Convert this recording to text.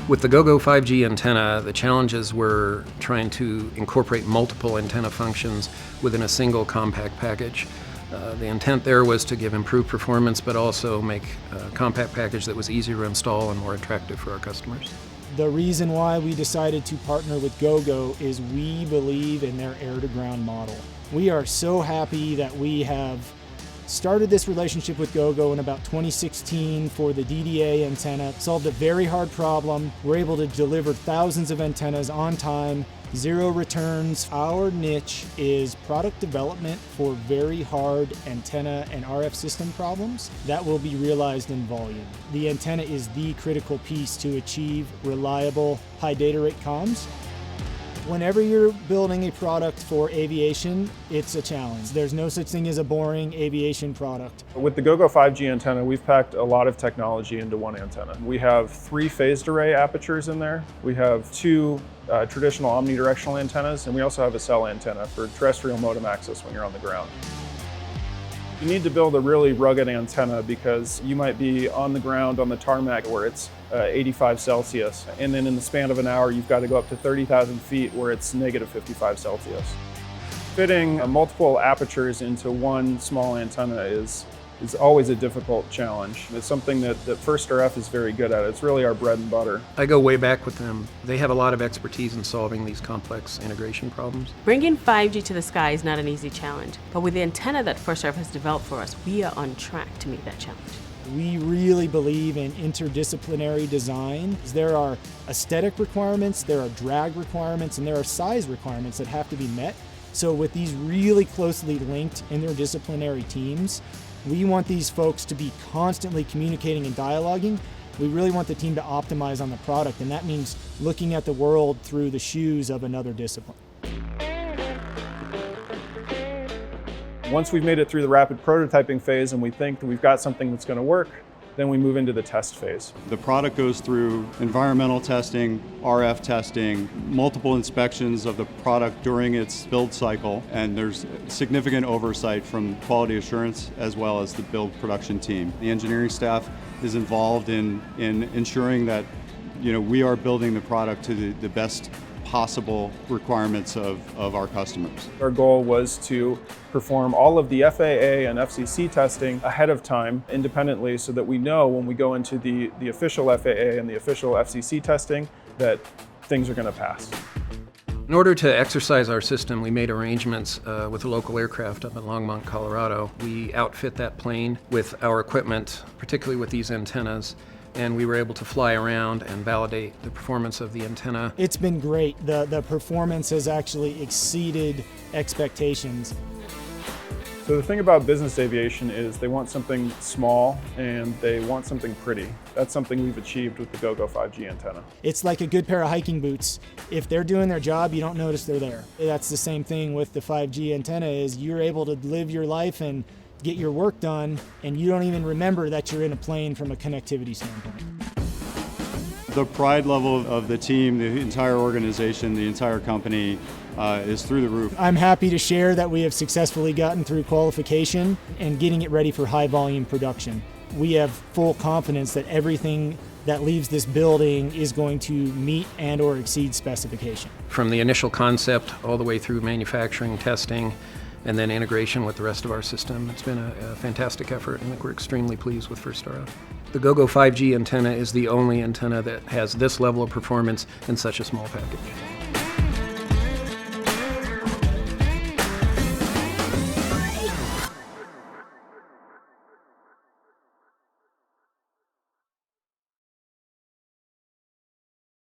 With the Gogo 5G antenna, the challenges were trying to incorporate multiple antenna functions within a single compact package. The intent there was to give improved performance, but also make a compact package that was easier to install and more attractive for our customers. The reason why we decided to partner with Gogo is we believe in their air-to-ground model. We are so happy that we have started this relationship with Gogo in about 2016 for the DDA antenna. Solved a very hard problem. We're able to deliver thousands of antennas on time, zero returns. Our niche is product development for very hard antenna and RF system problems that will be realized in volume. The antenna is the critical piece to achieve reliable high data rate comms. Whenever you're building a product for aviation, it's a challenge. There's no such thing as a boring aviation product. With the Gogo 5G antenna, we've packed a lot of technology into one antenna. We have 3 phased array apertures in there. We have 2 traditional omnidirectional antennas, and we also have a cell antenna for terrestrial modem access when you're on the ground. You need to build a really rugged antenna because you might be on the ground on the tarmac where it's 85 Celsius, and then in the span of an hour you've got to go up to 30,000 feet where it's negative 55 Celsius. Fitting multiple apertures into one small antenna is always a difficult challenge. It's something that First RF is very good at. It's really our bread and butter. I go way back with them. They have a lot of expertise in solving these complex integration problems. Bringing 5G to the sky is not an easy challenge, but with the antenna that First RF has developed for us, we are on track to meet that challenge. We really believe in interdisciplinary design. There are aesthetic requirements, there are drag requirements, and there are size requirements that have to be met. So with these really closely linked interdisciplinary teams, we want these folks to be constantly communicating and dialoguing. We really want the team to optimize on the product, and that means looking at the world through the shoes of another discipline. Once we've made it through the rapid prototyping phase and we think that we've got something that's going to work, then we move into the test phase. The product goes through environmental testing, RF testing, multiple inspections of the product during its build cycle, and there's significant oversight from quality assurance as well as the build production team. The engineering staff is involved in ensuring that we are building the product to the best possible requirements of our customers. Our goal was to perform all of the FAA and FCC testing ahead of time independently so that we know when we go into the official FAA and the official FCC testing that things are going to pass. In order to exercise our system, we made arrangements with a local aircraft up in Longmont, Colorado. We outfit that plane with our equipment, particularly with these antennas, and we were able to fly around and validate the performance of the antenna. It's been great. The performance has actually exceeded expectations. So the thing about business aviation is they want something small and they want something pretty. That's something we've achieved with the Gogo 5G antenna. It's like a good pair of hiking boots. If they're doing their job, you don't notice they're there. That's the same thing with the 5G antenna, is you're able to live your life and get your work done, and you don't even remember that you're in a plane from a connectivity standpoint. The pride level of the team, the entire organization, the entire company is through the roof. I'm happy to share that we have successfully gotten through qualification and getting it ready for high volume production. We have full confidence that everything that leaves this building is going to meet and or exceed specification. From the initial concept all the way through manufacturing, testing, and then integration with the rest of our system. It's been a fantastic effort. I think we're extremely pleased with First RF. The Gogo 5G antenna is the only antenna that has this level of performance in such a small package.